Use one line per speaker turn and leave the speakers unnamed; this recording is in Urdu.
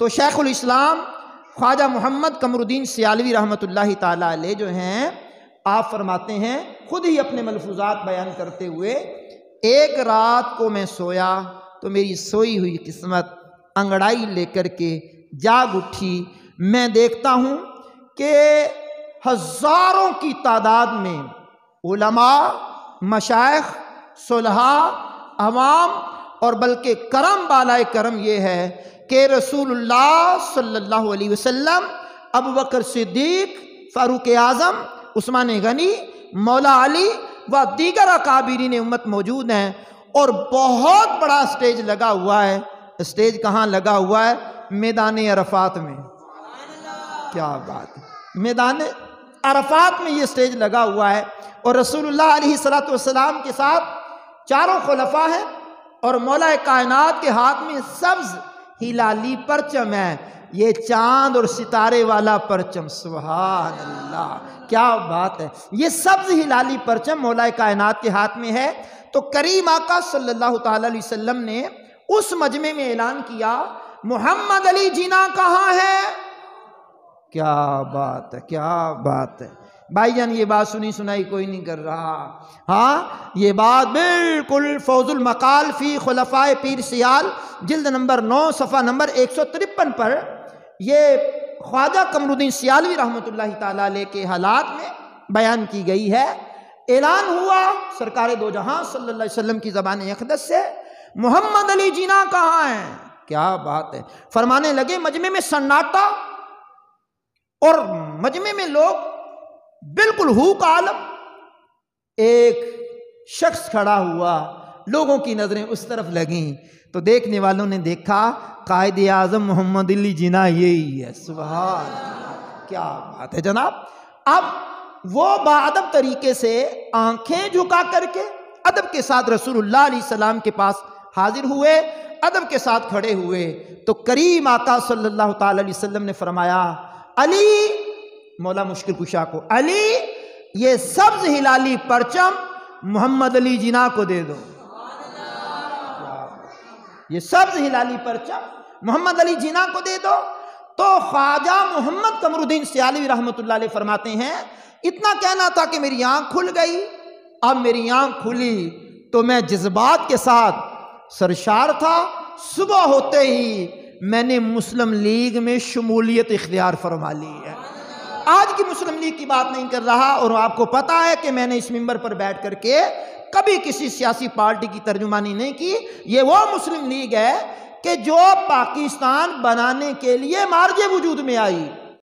تو شیخ الاسلام خواجہ محمد قمر الدین سیالوی رحمۃ اللہ تعالیٰ علیہ جو ہیں، آپ فرماتے ہیں خود ہی اپنے ملفوظات بیان کرتے ہوئے، ایک رات کو میں سویا تو میری سوئی ہوئی قسمت انگڑائی لے کر کے جاگ اٹھی، میں دیکھتا ہوں کہ ہزاروں کی تعداد میں علماء، مشائخ، صلحاء، عوام اور بلکہ کرم بالائے کرم یہ ہے کہ رسول اللہ صلی اللہ علیہ وسلم، ابوبکر صدیق، فاروق اعظم، عثمان غنی، مولا علی و دیگر اکابرین امت موجود ہیں، اور بہت بڑا اسٹیج لگا ہوا ہے۔ اسٹیج کہاں لگا ہوا ہے؟ میدان عرفات میں۔ کیا بات ہے! میدان عرفات میں یہ اسٹیج لگا ہوا ہے، اور رسول اللہ علیہ السلام کے ساتھ چاروں خلفاء ہیں، اور مولا کائنات کے ہاتھ میں سبز ہلالی پرچم ہے، یہ چاند اور ستارے والا پرچم۔ سبحان اللہ، کیا بات ہے! یہ سبز ہلالی پرچم مولا کائنات کے ہاتھ میں ہے۔ تو کریم آقا صلی اللہ تعالی علیہ وسلم نے اس مجمع میں اعلان کیا، محمد علی جناح کہاں ہے؟ کیا بات ہے، کیا بات ہے! بھائی جان، یہ بات سنی سنائی کوئی نہیں کر رہا۔ ہاں، یہ بات بالکل فوز المقال فی خلفاء پیر سیال، جلد نمبر 9 صفحہ نمبر 153 پر یہ خواجہ قمر الدین سیالوی رحمۃ اللہ تعالیٰ علیہ کے حالات میں بیان کی گئی ہے۔ اعلان ہوا سرکار دو جہاں صلی اللہ علیہ وسلم کی زبان اقدس سے، محمد علی جناح کہاں ہیں؟ کیا بات ہے! فرمانے لگے، مجمع میں سناٹا، اور مجمع میں لوگ بالکل ہو کا عالم۔ ایک شخص کھڑا ہوا، لوگوں کی نظریں اس طرف لگیں تو دیکھنے والوں نے دیکھا قائد اعظم محمد علی جناح یہی ہے۔ سبحان اللہ، کیا بات ہے جناب! اب وہ باادب طریقے سے آنکھیں جھکا کر کے ادب کے ساتھ رسول اللہ علیہ السلام کے پاس حاضر ہوئے، ادب کے ساتھ کھڑے ہوئے، تو کریم آقا صلی اللہ تعالی علیہ وسلم نے فرمایا، علی، مولا مشکل کشا کو، علی، یہ سبز ہلالی پرچم محمد علی جناح کو دے دو۔ یہ سبز ہلالی پرچم محمد علی جناح کو دے دو۔ تو خواجہ محمد قمر الدین سیالوی رحمۃ اللہ علیہ فرماتے ہیں، اتنا کہنا تھا کہ میری آنکھ کھل گئی۔ اب میری آنکھ کھلی تو میں جذبات کے ساتھ سرشار تھا۔ صبح ہوتے ہی میں نے مسلم لیگ میں شمولیت اختیار فرما لی ہے۔ آج کی مسلم لیگ کی بات نہیں کر رہا، اور آپ کو پتا ہے کہ میں نے اس منبر پر بیٹھ کر کے کبھی کسی سیاسی پارٹی کی ترجمانی نہیں کی۔ یہ وہ مسلم لیگ ہے کہ جو پاکستان بنانے کے لیے مارج وجود میں آئی۔